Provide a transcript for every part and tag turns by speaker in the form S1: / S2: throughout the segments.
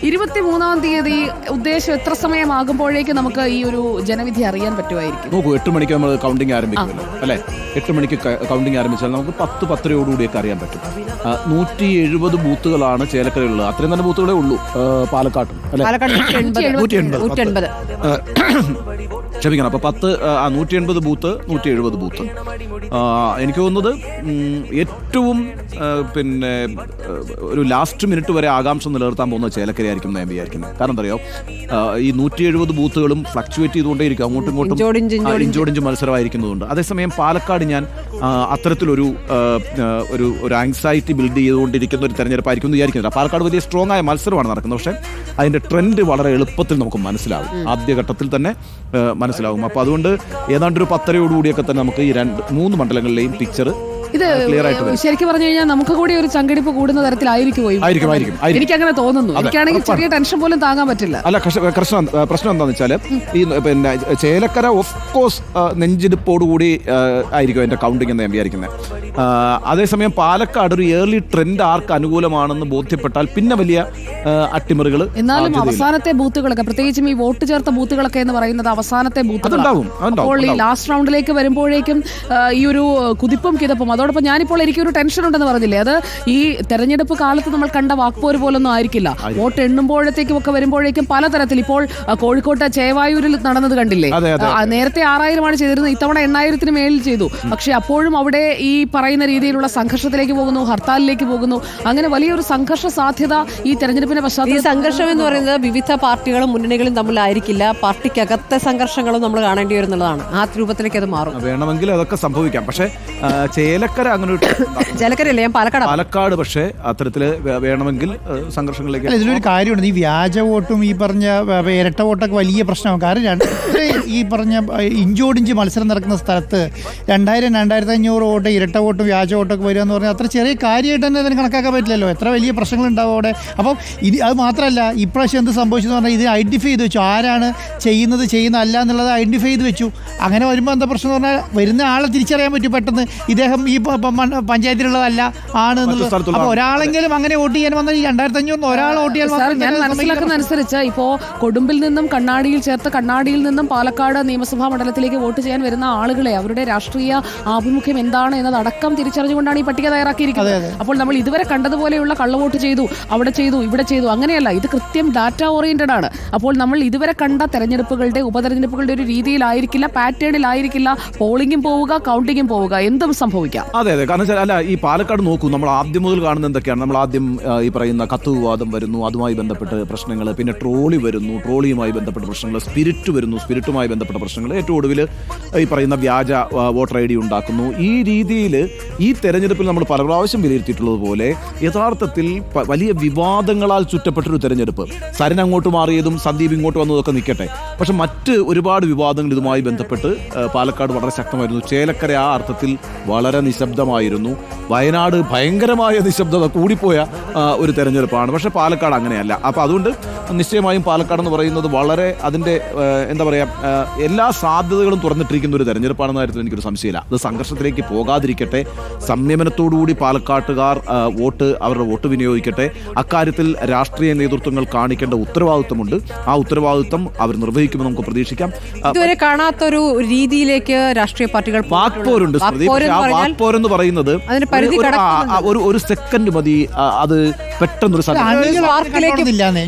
S1: 23-ാം തീയതി ഉദ്ദേശം എത്ര സമയമാകുമ്പോഴേക്ക് നമുക്ക് ഈ ഒരു ജനവിധി അറിയാൻ പറ്റുമായിരിക്കും?
S2: നോക്കൂ, 8 മണിക്ക് നമ്മൾ കൗണ്ടിങ് ആരംഭിക്കുമല്ലോ അല്ലേ? 8 മണിക്ക് കൗണ്ടിങ് ആരംഭിച്ചാൽ നമുക്ക് 10-10:30 അറിയാൻ പറ്റും. 170 ബൂത്തുകളാണ് ചേലക്കരയുള്ളത്. അത്രയും തന്നെ ബൂത്തുകളേ ഉള്ളൂ പാലക്കാട്ടും അല്ലെ?
S3: 180.
S2: ക്ഷമിക്കണം. അപ്പോൾ 180 ബൂത്ത്, 170 ബൂത്ത്. എനിക്ക് തോന്നുന്നത് ഏറ്റവും പിന്നെ ഒരു ലാസ്റ്റ് മിനിറ്റ് വരെ ആകാംക്ഷ നിലനിർത്താൻ പോകുന്ന ചേലക്കരയായിരിക്കും ഞാൻ വിചാരിക്കുന്നത്. കാരണം എന്താ പറയുക, ഈ 170 ബൂത്തുകളും ഫ്ലക്ച്വേറ്റ് ചെയ്തുകൊണ്ടേയിരിക്കും, അങ്ങോട്ടും ഇങ്ങോട്ടും ഇഞ്ചോടിഞ്ച് മത്സരമായിരിക്കുന്നതുകൊണ്ട്. അതേസമയം പാലക്കാട് ഞാൻ അത്തരത്തിലൊരു ഒരു ആങ്സൈറ്റി ബിൽഡ് ചെയ്തുകൊണ്ടിരിക്കുന്ന ഒരു തെരഞ്ഞെടുപ്പായിരിക്കും എന്ന് വിചാരിക്കുന്നില്ല. പാലക്കാട് വലിയ സ്ട്രോങ് ആയ മത്സരമാണ് നടക്കുന്നത്. പക്ഷേ അതിൻ്റെ ട്രെൻഡ് വളരെ എളുപ്പത്തിൽ നമുക്ക് മനസ്സിലാവും, ആദ്യഘട്ടത്തിൽ തന്നെ മനസ്സിലാവും. അപ്പോൾ അതുകൊണ്ട് ഏതാണ്ടൊരു 10:30 തന്നെ നമുക്ക് ഈ 3 മണ്ഡലങ്ങളിലെയും പിക്ചർ
S1: ഇത് ശരിക്കും പറഞ്ഞു കഴിഞ്ഞാൽ നമുക്ക് കൂടി ഒരു ചങ്കടിപ്പ് കൂടുന്ന തരത്തിലായിരിക്കും. എനിക്കങ്ങനെ തോന്നുന്നു. എനിക്കാണെങ്കിൽ ചെറിയ ടെൻഷൻ പോലും താങ്ങാൻ പറ്റില്ല.
S2: അല്ല, പ്രശ്നം എന്താണെന്ന് വെച്ചാൽ ഈ പിന്നെ ചേലക്കര ഓഫ് കോഴ്സ് നെഞ്ചിടിപ്പോടുകൂടി ആയിരിക്കും അതിന്റെ കൗണ്ടിങ് എന്ന് ഞാൻ വിചാരിക്കുന്നത്. അതേസമയം പാലക്കാട് ഒരു ഏർലി ട്രെൻഡ് ആർക്ക് അനുകൂലമാണെന്ന് ബോധ്യപ്പെട്ടാൽ പിന്നെ വലിയ അട്ടിമറികൾ.
S1: എന്നാലും അവസാനത്തെ ബൂത്തുകളൊക്കെ, പ്രത്യേകിച്ചും ഈ വോട്ട് ചേർത്ത ബൂത്തുകളൊക്കെ എന്ന് പറയുന്നത് അവസാനത്തെ ബൂത്തുകളാവും. അപ്പോൾ ഈ ലാസ്റ്റ് റൗണ്ടിലേക്ക് വരുമ്പോഴേക്കും ഈ ഒരു കുതിപ്പും കിതപ്പും, അതോടൊപ്പം ഞാനിപ്പോൾ എനിക്കൊരു ടെൻഷൻ ഉണ്ടെന്ന് പറഞ്ഞില്ലേ, അത് ഈ തെരഞ്ഞെടുപ്പ് കാലത്ത് നമ്മൾ കണ്ട വാക്പോര് പോലൊന്നും ആയിരിക്കില്ല. വോട്ട് എണ്ണുമ്പോഴത്തേക്കും ഒക്കെ വരുമ്പോഴേക്കും പലതരത്തിൽ, ഇപ്പോൾ കോഴിക്കോട്ട് ചേവായൂരിൽ നടന്നത് കണ്ടില്ലേ? നേരത്തെ 6000 ചെയ്തിരുന്നത്, ഇത്തവണ 8000-ന് മേളിൽ ചെയ്തു. പക്ഷെ അപ്പോഴും അവിടെ ഈ പറയുന്ന രീതിയിലുള്ള സംഘർഷത്തിലേക്ക് പോകുന്നു, ഹർത്താലിലേക്ക് പോകുന്നു. അങ്ങനെ വലിയൊരു സംഘർഷ സാധ്യത ഈ തെരഞ്ഞെടുപ്പിന്റെ പശ്ചാത്തലത്തിൽ.
S3: ഈ സംഘർഷം എന്ന് പറയുന്നത് വിവിധ പാർട്ടികളും മുന്നണികളും തമ്മിലായിരിക്കില്ല, പാർട്ടിക്കകത്തെ സംഘർഷങ്ങളും നമ്മൾ കാണേണ്ടി വരുന്നതാണ്. ആ രൂപത്തിലേക്ക് അത് മാറും.
S2: വേണമെങ്കിൽ അതൊക്കെ സംഭവിക്കാം. പക്ഷേ ചേലക്കര അങ്ങനെ
S3: ചേലക്കരയല്ലേ, ഞാൻ
S2: പാലക്കാട് പക്ഷേ അത്തരത്തിൽ വേണമെങ്കിൽ സംഘർഷങ്ങളിലേക്ക്.
S4: ഇതിലൊരു കാര്യമുണ്ട്, ഈ വ്യാജ വോട്ടും ഈ പറഞ്ഞ ഇരട്ട വോട്ടൊക്കെ വലിയ പ്രശ്നമാണ്. കാരണം ഈ പറഞ്ഞ ഇഞ്ചോടിഞ്ച് മത്സരം നടക്കുന്ന സ്ഥലത്ത് 2000-2500 വോട്ട് ഇരട്ട വോട്ടും വ്യാജ വോട്ടൊക്കെ വരിക എന്ന് പറഞ്ഞാൽ അത്ര ചെറിയ കാര്യമായിട്ട് തന്നെ അതിന് കണക്കാക്കാൻ പറ്റില്ലല്ലോ. എത്ര വലിയ പ്രശ്നങ്ങളുണ്ടാവും അവിടെ. അപ്പം അത് മാത്രമല്ല, ഇപ്രാവശ്യം എന്ത് സംഭവിച്ചെന്ന് പറഞ്ഞാൽ ഇത് ഐഡൻറ്റിഫൈ ചെയ്ത് വെച്ചു, ആരാണ് ചെയ്യുന്നതല്ല എന്നുള്ളത് ഐഡൻറ്റിഫൈ ചെയ്ത് വെച്ചു. അങ്ങനെ വരുമ്പോൾ എന്താ പ്രശ്നം എന്ന് പറഞ്ഞാൽ വരുന്ന ആളെ തിരിച്ചറിയാൻ പറ്റും പെട്ടെന്ന്, ഇദ്ദേഹം ഈ പഞ്ചായത്തിലുള്ളതല്ല ആണ് എന്നുള്ളത്. അപ്പോൾ ഒരാളെങ്കിലും അങ്ങനെ വോട്ട് ചെയ്യാൻ വന്നാൽ ഈ 2500 ഒരാൾ വോട്ട് ചെയ്യാൻ.
S1: ഞാൻ മനസ്സിലാക്കുന്ന അനുസരിച്ച് ഇപ്പോൾ കൊടുമ്പിൽ നിന്നും കണ്ണാടിയിൽ ചേർത്ത് കണ്ണാടിയിൽ നിന്നും പാലക്കാട് നിയമസഭാ മണ്ഡലത്തിലേക്ക് വോട്ട് ചെയ്യാൻ വരുന്ന ആളുകളെ അവരുടെ രാഷ്ട്രീയ ആഭിമുഖ്യം എന്താണ് എന്നതടക്കം തിരിച്ചറിഞ്ഞുകൊണ്ടാണ് ഈ പട്ടിക തയ്യാറാക്കിയിരിക്കുന്നത്. അപ്പോൾ നമ്മൾ ഇതുവരെ കണ്ടതുപോലെയുള്ള കള്ളവോട്ട് ചെയ്തു, അവിടെ ചെയ്തു, ഇവിടെ ചെയ്തു, അങ്ങനെയല്ല. ഇത് കൃത്യം ഡാറ്റ ഓറിയന്റഡ് ആണ്. അപ്പോൾ നമ്മൾ ഇതുവരെ കണ്ട തെരഞ്ഞെടുപ്പുകളുടെ ഉപതെരഞ്ഞെടുപ്പുകളുടെ ഒരു രീതിയിലായിരിക്കില്ല, പാറ്റേണിലായിരിക്കില്ല പോളിംഗും പോവുക, കൗണ്ടിങ്ങും പോവുക, എന്തും സംഭവിക്കാം.
S2: അതെ, കാരണം വെച്ചാൽ അല്ല, ഈ പാലക്കാട് നോക്കൂ, നമ്മൾ ആദ്യം മുതൽ കാണുന്നത് എന്തൊക്കെയാണ്? നമ്മൾ ആദ്യം ഈ പറയുന്ന കത്ത് വിവാദം വരുന്നു, അതുമായി ബന്ധപ്പെട്ട് പ്രശ്നങ്ങൾ, പിന്നെ ട്രോളി വരുന്നു, ട്രോളിയുമായി ബന്ധപ്പെട്ട പ്രശ്നങ്ങൾ, സ്പിരിറ്റ് വരുന്നു, സ്പിരിറ്റുമായി ബന്ധപ്പെട്ട പ്രശ്നങ്ങൾ, ഏറ്റവും ഒടുവിൽ ഈ പറയുന്ന വ്യാജ വോട്ടർ ID ഉണ്ടാക്കുന്നു. ഈ രീതിയിൽ ഈ തെരഞ്ഞെടുപ്പിൽ നമ്മൾ പല പ്രാവശ്യം വിലയിരുത്തിയിട്ടുള്ളതുപോലെ യഥാർത്ഥത്തിൽ വലിയ വിവാദങ്ങളാൽ ചുറ്റപ്പെട്ടൊരു തെരഞ്ഞെടുപ്പ്. സരൻ അങ്ങോട്ട് മാറിയതും സന്ദീപ് ഇങ്ങോട്ട് വന്നതൊക്കെ നിൽക്കട്ടെ, പക്ഷെ മറ്റ് ഒരുപാട് വിവാദങ്ങൾ ഇതുമായി ബന്ധപ്പെട്ട് പാലക്കാട് വളരെ ശക്തമായിരുന്നു. ചേലക്കര ആ അർത്ഥത്തിൽ വളരെ നിശബ്ദമായിരുന്നു. വയനാട് ഭയങ്കരമായ നിശബ്ദത കൂടിപ്പോയ ഒരു തെരഞ്ഞെടുപ്പാണ്. പക്ഷേ പാലക്കാട് അങ്ങനെയല്ല. അപ്പോൾ അതുകൊണ്ട് നിശ്ചയമായും പാലക്കാട് എന്ന് പറയുന്നത് വളരെ അതിൻ്റെ എന്താ പറയുക, എല്ലാ സാധ്യതകളും തുറന്നിട്ടിരിക്കുന്ന ഒരു തെരഞ്ഞെടുപ്പാണെന്ന കാര്യത്തിൽ എനിക്കൊരു സംശയമില്ല. അത് സംഘർഷത്തിലേക്ക് പോകാതിരിക്കട്ടെ, സംയമനത്തോടുകൂടി പാലക്കാട്ടുകാർ അവരുടെ വോട്ട് വിനിയോഗിക്കട്ടെ. അക്കാര്യത്തിൽ രാഷ്ട്രീയ നേതൃത്വങ്ങൾ കാണിക്കേണ്ട ഉത്തരവാദിത്വമുണ്ട്. ആ ഉത്തരവാദിത്വം അവർ നിർവഹിക്കുമെന്ന് നമുക്ക് പ്രതീക്ഷിക്കാം.
S3: ഇതുവരെ കാണാത്തൊരു രീതിയിലേക്ക് രാഷ്ട്രീയ പാർട്ടികൾ
S2: വാക്പോരുണ്ട്. വാക്പോരെന്ന് പറയുന്നത് ഒരു സെക്കൻഡ് മതി, അത് പെട്ടെന്നൊരു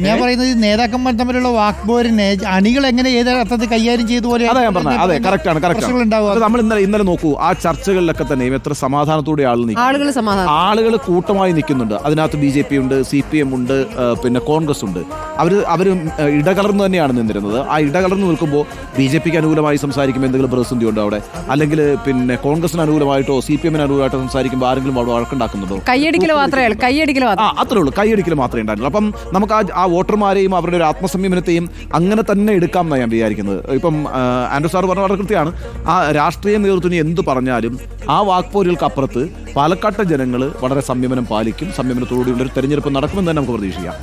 S4: ഞാൻ പറയുന്നത് നേതാക്കന്മാർ തമ്മിലുള്ള വാക്പോരിനെ അണികൾ എങ്ങനെ ഏത് അർത്ഥത്തിൽ കൈകാര്യം ചെയ്തു പോലെ.
S2: അതെ, ഞാൻ പറഞ്ഞത്. അതെ, കറക്റ്റാണ്. നമ്മൾ ഇന്നലെ നോക്കൂ, ആ ചർച്ചകളിലൊക്കെ തന്നെയും എത്ര സമാധാനത്തോടെ ആളുകൾ കൂട്ടമായി നിൽക്കുന്നുണ്ട്. അതിനകത്ത് BJP ഉണ്ട്, CPM ഉണ്ട്, പിന്നെ കോൺഗ്രസ് ഉണ്ട്. അവർ ഇടകലർന്ന് തന്നെയാണ് നിന്നിരുന്നത്. ആ ഇടകലർന്ന് നിൽക്കുമ്പോൾ BJPക്ക് അനുകൂലമായി സംസാരിക്കുമ്പോൾ എന്തെങ്കിലും പ്രതിസന്ധി ഉണ്ടോ അവിടെ? അല്ലെങ്കിൽ പിന്നെ കോൺഗ്രസിന് അനുകൂലമായിട്ടോ CPM-ന് അനുകൂലമായിട്ടോ സംസാരിക്കുമ്പോൾ ആരെങ്കിലും അവിടെ വഴക്കുണ്ടാക്കുന്നുണ്ടോ? അത്രേ ഉള്ളൂ, കൈയടിക്കൽ മാത്രമേ ഉണ്ടായിരുന്നുള്ളൂ. അപ്പം നമുക്ക് ആ വോട്ടർമാരെയും അവരുടെ ഒരു ആത്മസംയമനത്തെയും അങ്ങനെ തന്നെ എടുക്കാം എന്നാണ് ഞാൻ വിചാരിക്കുന്നത്. ഇപ്പം ആൻഡ്രൂ സാർ പറഞ്ഞ വളരെ കൃത്യമാണ്. ആ രാഷ്ട്രീയ നേതൃത്വത്തിന് എന്ത് പറഞ്ഞാലും ആ വാക്പോരുകൾക്ക് അപ്പുറത്ത് പാലക്കാട്ടെ ജനങ്ങൾ വളരെ സംയമനം പാലിക്കും. സംയമനത്തോടുകൂടിയുള്ള ഒരു തെരഞ്ഞെടുപ്പ് നടക്കുമെന്ന് തന്നെ നമുക്ക് പ്രതീക്ഷിക്കാം.